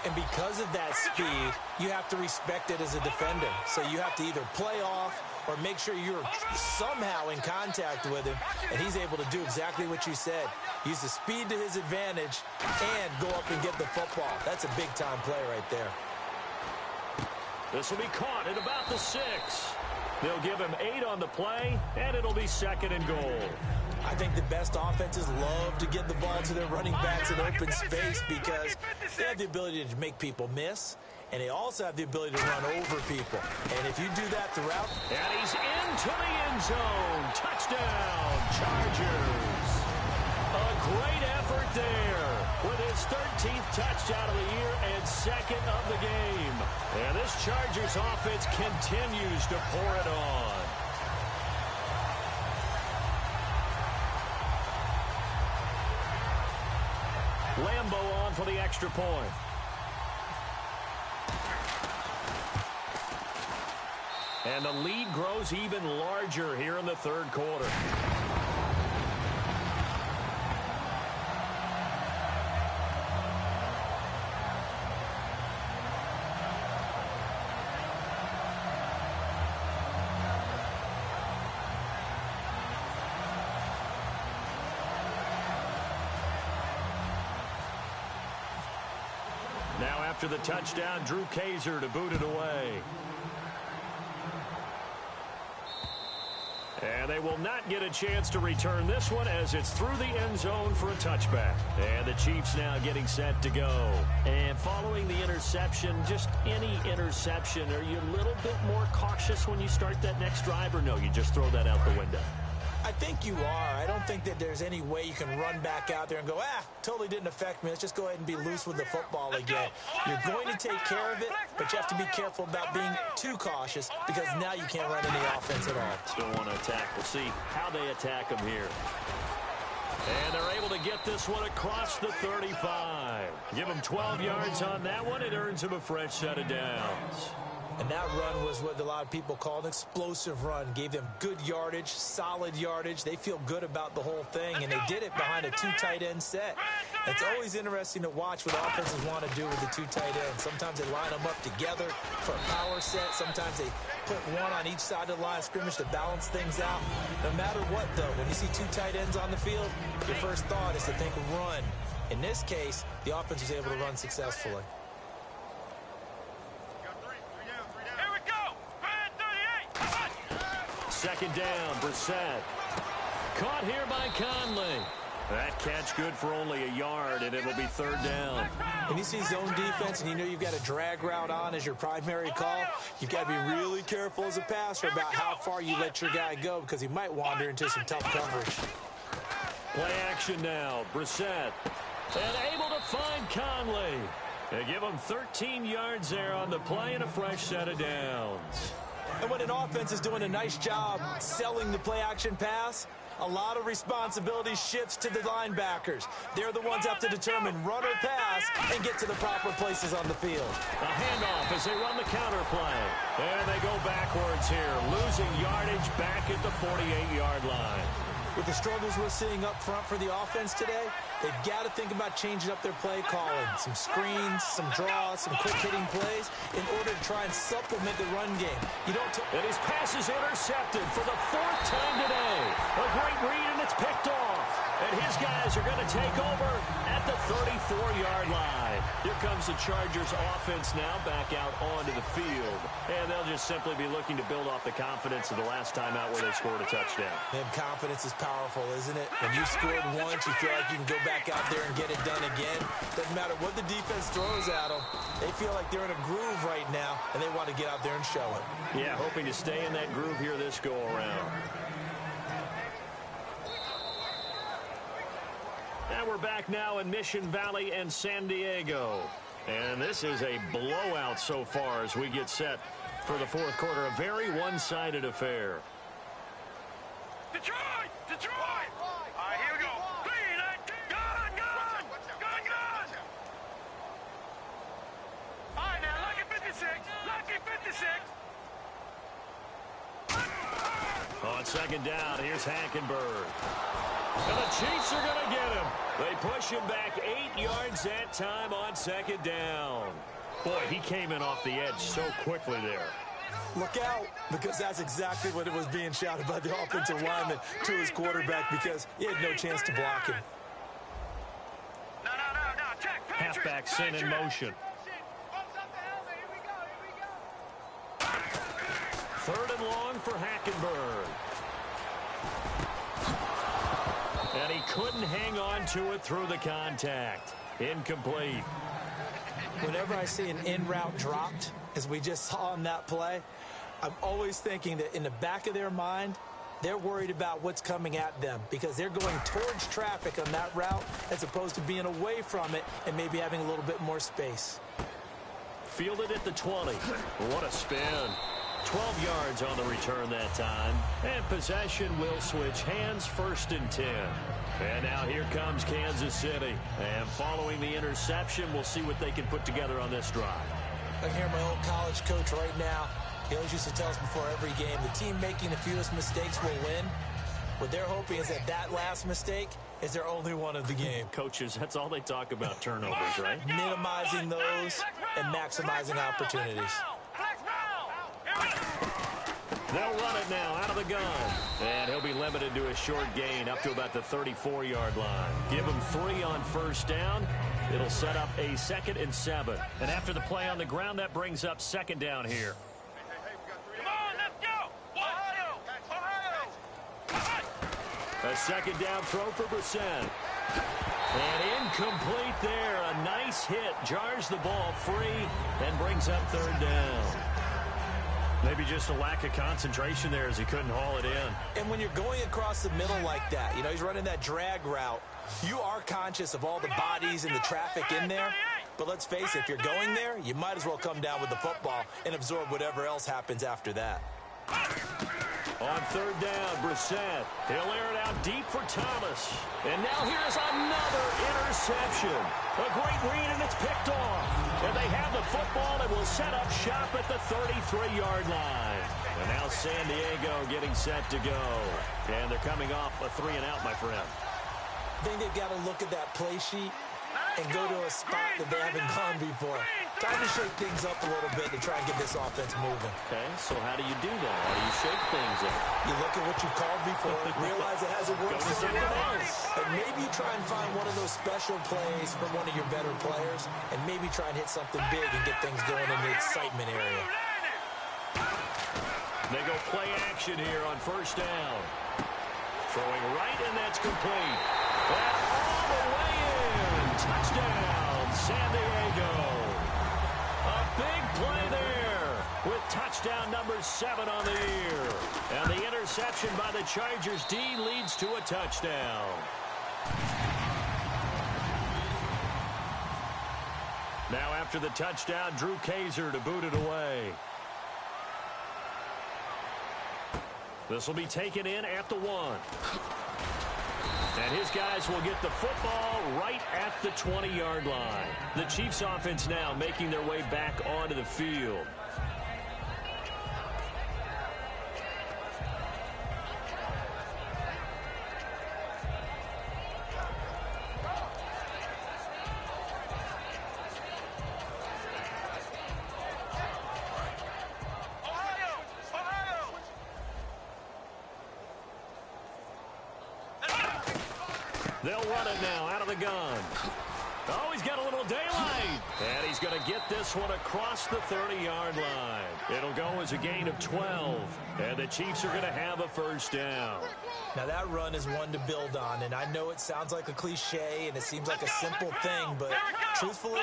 And because of that speed, you have to respect it as a defender. So you have to either play off or make sure you're somehow in contact with him, and he's able to do exactly what you said. Use the speed to his advantage and go up and get the football. That's a big-time play right there. This will be caught at about the 6. They'll give him 8 on the play, and it'll be second and goal. I think the best offenses love to get the ball to their running backs in open space because they have the ability to make people miss, and they also have the ability to run over people. And if you do that throughout... And he's into the end zone. Touchdown, Chargers. A great effort there with his 13th touchdown of the year and second of the game. And this Chargers offense continues to pour it on. Lambo on for the extra point. And the lead grows even larger here in the third quarter. Now after the touchdown, Drew Kaiser to boot it away. And they will not get a chance to return this one as it's through the end zone for a touchback. And the Chiefs now getting set to go. And following the interception, just any interception, are you a little bit more cautious when you start that next drive, or no, you just throw that out the window? I think you are. I don't think that there's any way you can run back out there and go, totally didn't affect me. Let's just go ahead and be loose with the football again. You're going to take care of it, but you have to be careful about being too cautious because now you can't run any offense at all. Still want to attack. We'll see how they attack them here. And they're able to get this one across the 35. Give them 12 yards on that one. It earns them a fresh set of downs. And that run was what a lot of people call an explosive run. Gave them good yardage, solid yardage. They feel good about the whole thing, and they did it behind a two tight end set. It's always interesting to watch what offenses want to do with the two tight ends. Sometimes they line them up together for a power set. Sometimes they put one on each side of the line of scrimmage to balance things out. No matter what, though, when you see two tight ends on the field, your first thought is to think run. In this case, the offense was able to run successfully. Second down, Brissett. Caught here by Conley. That catch good for only a yard, and it'll be third down. When you see zone defense and you know you've got a drag route on as your primary call, you've got to be really careful as a passer about how far you let your guy go because he might wander into some tough coverage. Play action now, Brissett. And able to find Conley. They give him 13 yards there on the play and a fresh set of downs. And when an offense is doing a nice job selling the play-action pass, a lot of responsibility shifts to the linebackers. They're the ones that have to determine run or pass and get to the proper places on the field. A handoff as they run the counter play. And they go backwards here, losing yardage back at the 48-yard line. With the struggles we're seeing up front for the offense today, they've got to think about changing up their play calling. Some screens, some draws, some quick-hitting plays in order to try and supplement the run game. And his pass is intercepted for the fourth time today. A great read, and it's picked off. And his guys are going to take over at the 34-yard line. Here comes the Chargers offense now back out onto the field. And they'll just simply be looking to build off the confidence of the last time out where they scored a touchdown. And confidence is powerful, isn't it? When you scored once, you feel like you can go back out there and get it done again. Doesn't matter what the defense throws at them. They feel like they're in a groove right now, and they want to get out there and show it. Yeah, hoping to stay in that groove here this go-around. And we're back now in Mission Valley and San Diego. And this is a blowout so far as we get set for the fourth quarter. A very one-sided affair. Detroit! Detroit! All right, here we go. Gun! All right, now, lucky 56. Lucky 56. On second down, here's Hackenberg. And the Chiefs are going to get him. They push him back 8 yards that time on second down. Boy, he came in off the edge so quickly there. Look out, because that's exactly what it was being shouted by the offensive lineman to his quarterback because he had no chance to block him. No. Check. Halfback sent in motion. Third and long for Hackenberg. And he couldn't hang on to it through the contact. Incomplete. Whenever I see an in-route dropped, as we just saw on that play, I'm always thinking that in the back of their mind, they're worried about what's coming at them because they're going towards traffic on that route as opposed to being away from it and maybe having a little bit more space. Fielded at the 20. What a spin. 12 yards on the return that time. And possession will switch hands, 1st and 10. And now here comes Kansas City. And following the interception, we'll see what they can put together on this drive. I hear my old college coach right now. He always used to tell us before every game, the team making the fewest mistakes will win. What they're hoping is that last mistake is their only one of the game. Coaches, that's all they talk about, turnovers, right? Minimizing those and maximizing opportunities. They'll run it now out of the gun. And he'll be limited to a short gain up to about the 34-yard line. Give him 3 on first down. It'll set up a 2nd and 7. And after the play on the ground, that brings up 2nd down here. Come on, let's go. Ohio. A 2nd down throw for Brissett. And incomplete there. A nice hit. Jars the ball free and brings up 3rd down. Maybe just a lack of concentration there as he couldn't haul it in. And when you're going across the middle like that, you know, he's running that drag route, you are conscious of all the bodies and the traffic in there. But let's face it, if you're going there, you might as well come down with the football and absorb whatever else happens after that. On third down, Brissett. He'll air it out deep for Thomas. And now here's another interception. A great read, and it's picked off. And they have the football and will set up shop at the 33-yard line. And now San Diego getting set to go. And they're coming off a 3-and-out, my friend. I think they've got to look at that play sheet and go to a spot that they haven't gone before. Time to shake things up a little bit to try and get this offense moving. Okay, so how do you do that? How do you shake things up? You look at what you've called before, realize it hasn't worked somewhere else. And maybe you try and find one of those special plays from one of your better players, and maybe try and hit something big and get things going in the excitement area. They go play action here on first down. Throwing right, and that's complete. And all the way in. Touchdown, San Diego. A big play there with touchdown number 7 on the year. And the interception by the Chargers D leads to a touchdown. Now after the touchdown, Drew Kaiser to boot it away. This will be taken in at the 1. And his guys will get the football right at the 20-yard line. The Chiefs offense now making their way back onto the field. They'll run it now out of the gun. Oh, he's got a little daylight. And he's going to get this one across the 30-yard line. It'll go as a gain of 12. And the Chiefs are going to have a first down. Now, that run is one to build on. And I know it sounds like a cliche and it seems like a simple thing. But truthfully,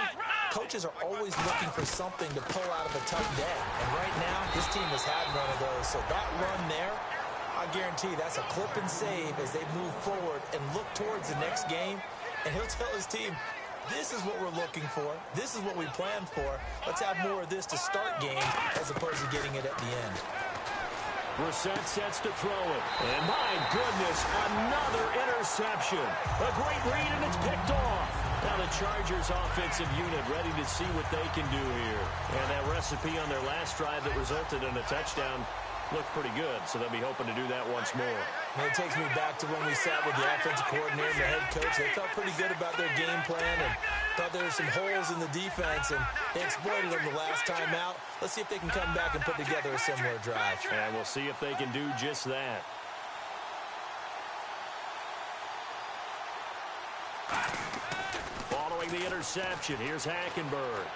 coaches are always looking for something to pull out of a tough day. And right now, this team has had one of those. So that run there, I guarantee that's a clip and save as they move forward and look towards the next game. And he'll tell his team, this is what we're looking for. This is what we planned for. Let's have more of this to start games as opposed to getting it at the end. Brissett sets to throw it. And my goodness, another interception. A great read, and it's picked off. Now the Chargers offensive unit ready to see what they can do here. And that recipe on their last drive that resulted in a touchdown looked pretty good, so they'll be hoping to do that once more. And it takes me back to when we sat with the offensive coordinator and the head coach. They felt pretty good about their game plan and thought there were some holes in the defense, and they exploited them the last time out. Let's see if they can come back and put together a similar drive. And we'll see if they can do just that. Following the interception, here's Hackenberg.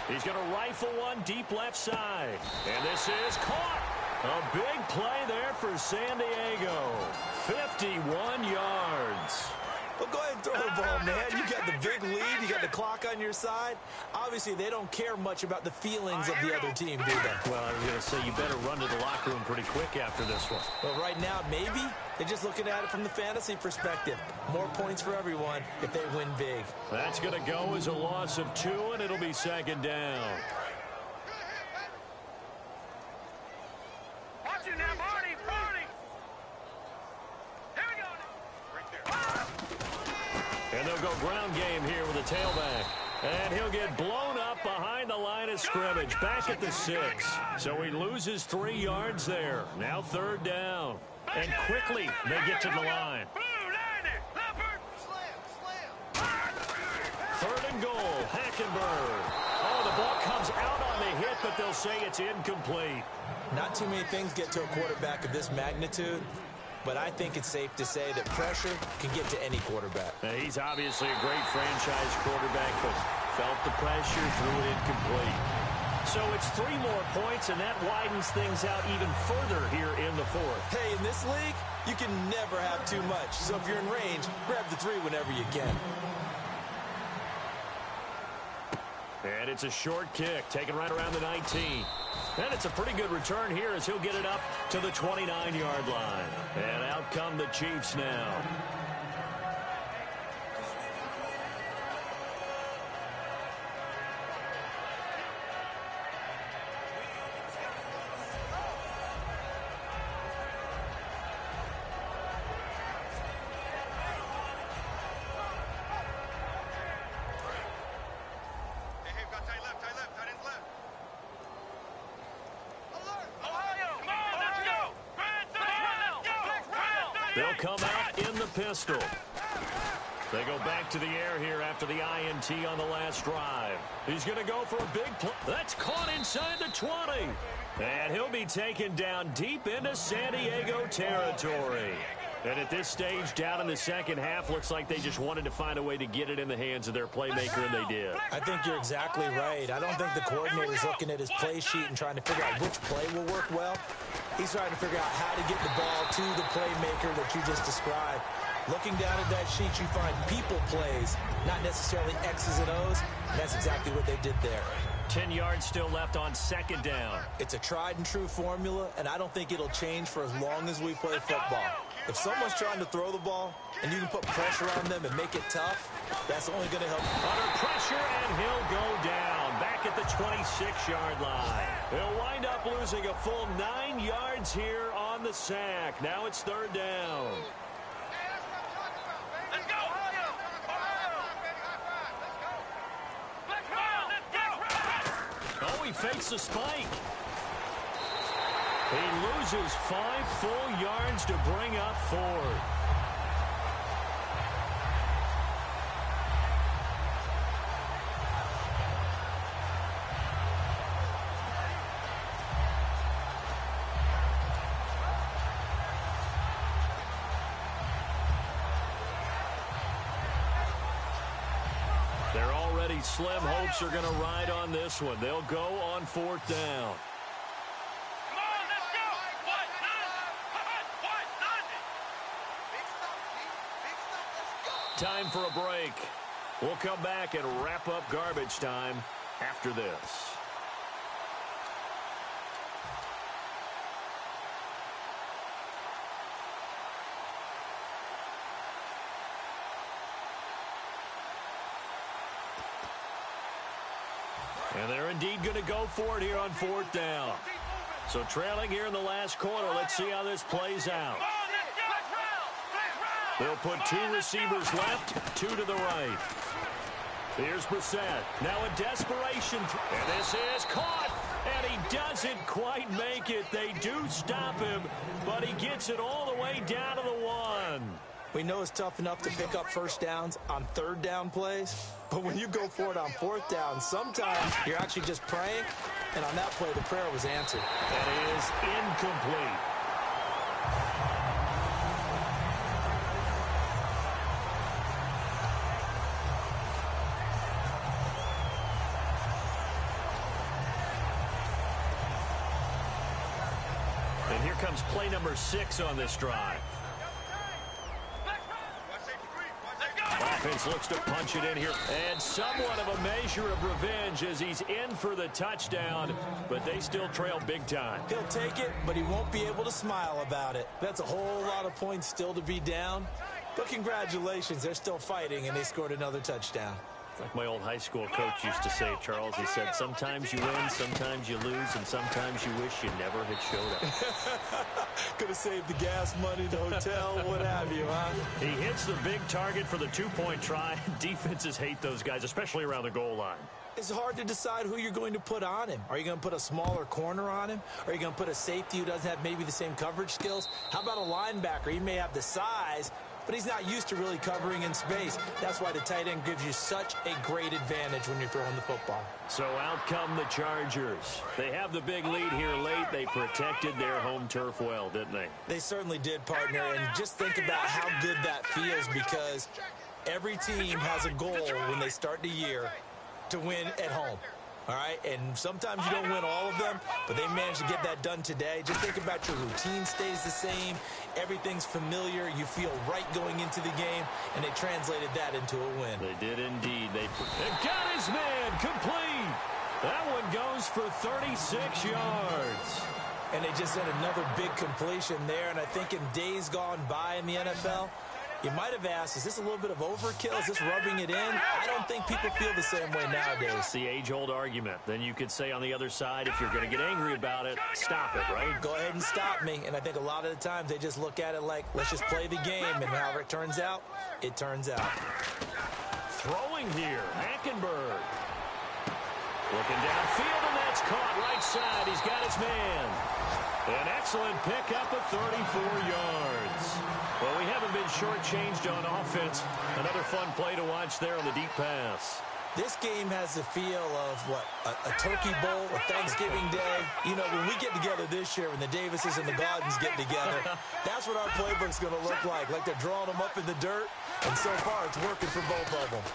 He's going to rifle one deep left side. And this is caught. A big play there for San Diego. 51 yards. Well, go ahead and throw the ball, man. You got the big lead. You got the clock on your side. Obviously, they don't care much about the feelings of the other team, do they? Well, I was going to say, you better run to the locker room pretty quick after this one. Well, right now, maybe they're just looking at it from the fantasy perspective. More points for everyone if they win big. That's going to go as a loss of 2, and it'll be second down. Watch it now, Marty, Marty. Here we go. And they'll go ground game here with a tailback. And he'll get blown up behind the line of scrimmage, back at the 6. So he loses 3 yards there. Now third down. And quickly they get to the line. Third and goal, Hackenberg. Oh, the ball comes out on the hit, but they'll say it's incomplete. Not too many things get to a quarterback of this magnitude, but I think it's safe to say that pressure can get to any quarterback. Now, he's obviously a great franchise quarterback, but felt the pressure, threw it incomplete. So it's 3 more points, and that widens things out even further here in the 4th. Hey, in this league, you can never have too much. So if you're in range, grab the 3 whenever you can. And it's a short kick, taken right around the 19. And it's a pretty good return here as he'll get it up to the 29-yard line. And out come the Chiefs now. They'll come out in the pistol. They go back to the air here after the INT on the last drive. He's going to go for a big play. That's caught inside the 20. And he'll be taken down deep into San Diego territory. And at this stage, down in the second half, looks like they just wanted to find a way to get it in the hands of their playmaker, and they did. I think you're exactly right. I don't think the coordinator's looking at his play sheet and trying to figure out which play will work well. He's trying to figure out how to get the ball to the playmaker that you just described. Looking down at that sheet, you find people plays, not necessarily X's and O's, and that's exactly what they did there. 10 yards still left on second down. It's a tried-and-true formula, and I don't think it'll change for as long as we play football. If someone's trying to throw the ball and you can put pressure on them and make it tough, that's only going to help. Under pressure, and he'll go down back at the 26-yard line. He'll wind up losing a full 9 yards here on the sack. Now it's third down. Let's go! Oh, he fakes the spike. He loses 5 full yards to bring up fourth. Their already slim hopes are going to ride on this one. They'll go on fourth down. Time for a break. We'll come back and wrap up garbage time after this. And they're indeed going to go for it here on fourth down. So trailing here in the last quarter. Let's see how this plays out. They'll put 2 receivers left, 2 to the right. Here's Brissett. Now a desperation. And this is caught. And he doesn't quite make it. They do stop him, but he gets it all the way down to the 1. We know it's tough enough to pick up first downs on third down plays, but when you go for it on fourth down, sometimes you're actually just praying, and on that play, the prayer was answered. That is incomplete. And here comes play number 6 on this drive. Offense looks to punch it in here. And somewhat of a measure of revenge as he's in for the touchdown, but they still trail big time. He'll take it, but he won't be able to smile about it. That's a whole lot of points still to be down. But congratulations, they're still fighting, and they scored another touchdown. Like my old high school coach used to say, Charles, he said, sometimes you win, sometimes you lose, and sometimes you wish you never had showed up. Could have saved the gas money, the hotel, what have you, huh? He hits the big target for the 2-point try. Defenses hate those guys, especially around the goal line. It's hard to decide who you're going to put on him. Are you going to put a smaller corner on him? Are you going to put a safety who doesn't have maybe the same coverage skills? How about a linebacker? He may have the size, but he's not used to really covering in space. That's why the tight end gives you such a great advantage when you're throwing the football. So out come the Chargers. They have the big lead here late. They protected their home turf well, didn't they? They certainly did, partner. And just think about how good that feels, because every team has a goal when they start the year to win at home. all right? And sometimes you don't win all of them, but they managed to get that done today. Just think about your routine stays the same. Everything's familiar. You feel right going into the game, and they translated that into a win. They did indeed. They got his man complete. That one goes for 36 yards. And they just had another big completion there. And I think in days gone by in the NFL, you might have asked, is this a little bit of overkill? Is this rubbing it in? I don't think people feel the same way nowadays. It's the age-old argument. Then you could say on the other side, if you're going to get angry about it, stop it, right? Go ahead and stop me. And I think a lot of the times they just look at it like, let's just play the game. And however it turns out, it turns out. Throwing here, Hackenberg. Looking downfield, and that's caught right side. He's got his man. An excellent pickup of 34 yards. Well, we haven't been shortchanged on offense. Another fun play to watch there on the deep pass. This game has the feel of, what, a turkey bowl, a Thanksgiving day. You know, when we get together this year, when the Davises and the Gardens get together, that's what our playbook's going to look like they're drawing them up in the dirt. And so far, it's working for both of them.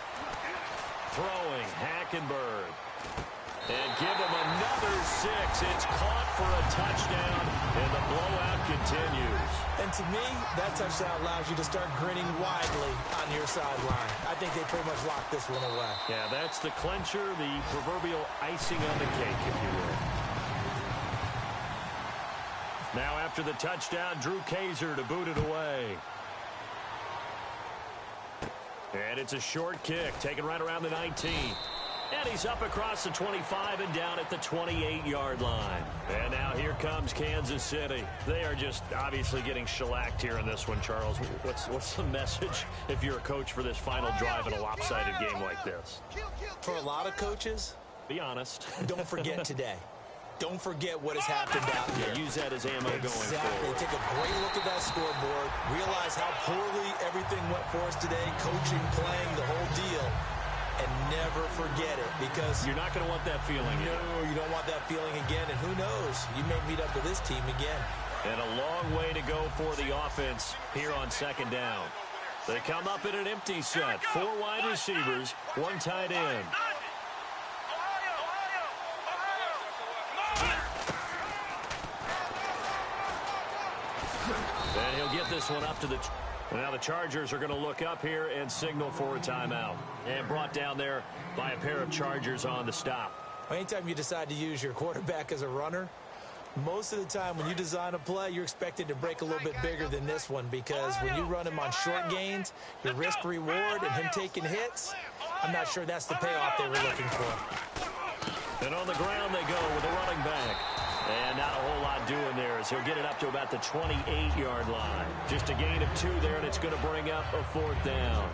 Throwing, Hackenberg. And give him another 6. It's caught for a touchdown, and the blowout continues. And to me, that touchdown allows you to start grinning widely on your sideline. I think they pretty much locked this one away. Yeah, that's the clincher, the proverbial icing on the cake, if you will. Now after the touchdown, Drew Kaiser to boot it away. And it's a short kick, taken right around the 19. And he's up across the 25 and down at the 28-yard line. And now here comes Kansas City. They are just obviously getting shellacked here in this one, Charles. What's the message if you're a coach for this final drive in a lopsided game like this? For a lot of coaches, be honest. Don't forget today. Don't forget what has happened out here. Yeah, use that as ammo going forward. Take a great look at that scoreboard. Realize how poorly everything went for us today. Coaching, playing, the whole deal. And never forget it, because you're not going to want that feeling again. No, you don't want that feeling again, and who knows? You may meet up with this team again. And a long way to go for the offense here on second down. They come up in an empty set. 4 wide receivers, 1 tight end. And he'll get this one up to the... Now the Chargers are going to look up here and signal for a timeout. And brought down there by a pair of Chargers on the stop. Anytime you decide to use your quarterback as a runner, most of the time when you design a play, you're expected to break a little bit bigger than this one, because when you run him on short gains, your risk-reward and him taking hits, I'm not sure that's the payoff they were looking for. And on the ground they go with a running back. And not a whole lot doing there as he'll get it up to about the 28-yard line. Just a gain of 2 there, and it's going to bring up a 4th down.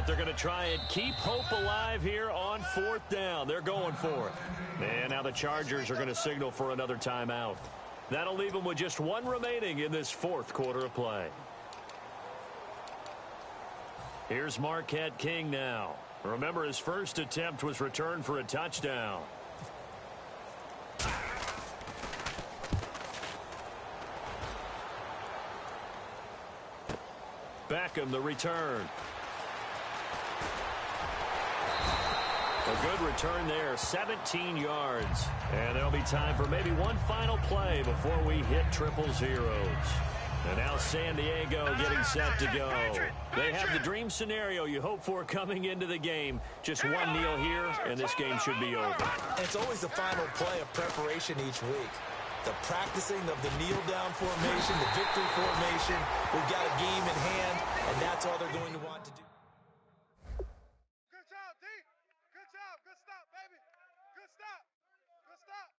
They're going to try and keep hope alive here on 4th down. They're going for it. And now the Chargers are going to signal for another timeout. That'll leave them with just 1 remaining in this 4th quarter of play. Here's Marquette King now. Remember, his first attempt was returned for a touchdown. Beckham, the return. A good return there, 17 yards. And there'll be time for maybe one final play before we hit triple zeros. And now San Diego getting set to go. They have the dream scenario you hope for coming into the game. Just one kneel here, and this game should be over. And it's always the final play of preparation each week. The practicing of the kneel-down formation, the victory formation. We've got a game in hand, and that's all they're going to want to do. Good job, D. Good job. Good stop, baby. Good stop. Good stop.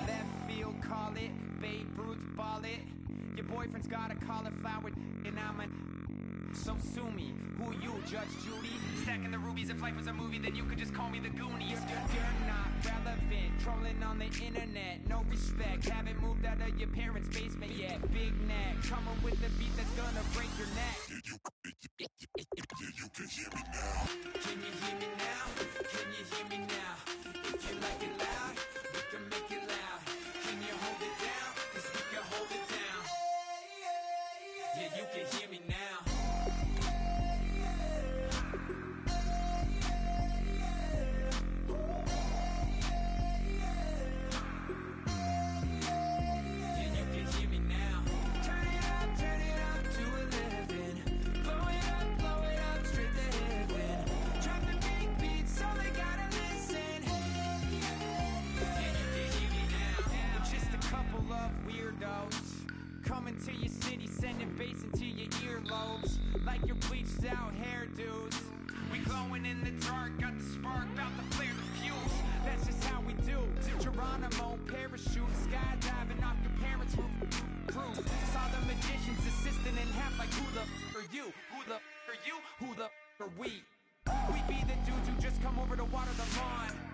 Left field, call it. Babe Ruth, ball it. Your boyfriend's got a cauliflower, and I'm a... So sue me. Who you, Judge Judy? Stacking the rubies. If life was a movie, then you could just call me the Goonies. You're not Trolling on the internet, no respect. Haven't moved out of your parents' basement yet. Big neck, coming with the beat that's gonna break your neck. You can hear me now. Can you hear me now? Can you hear me now? If you like it loud, we can make it loud. Can you hold it down? 'Cause we can hold it down. Yeah, you can hear me now. Coming to your city, sending bass into your earlobes, like your bleached out hairdos. We glowing in the dark, got the spark, about to flare the fuse. That's just how we do. Geronimo, parachute, skydiving off your parents' roof. Saw the magician's assistant in half, like who the are you? Who the are you? Who the are we? We be the dudes who just come over to water the lawn.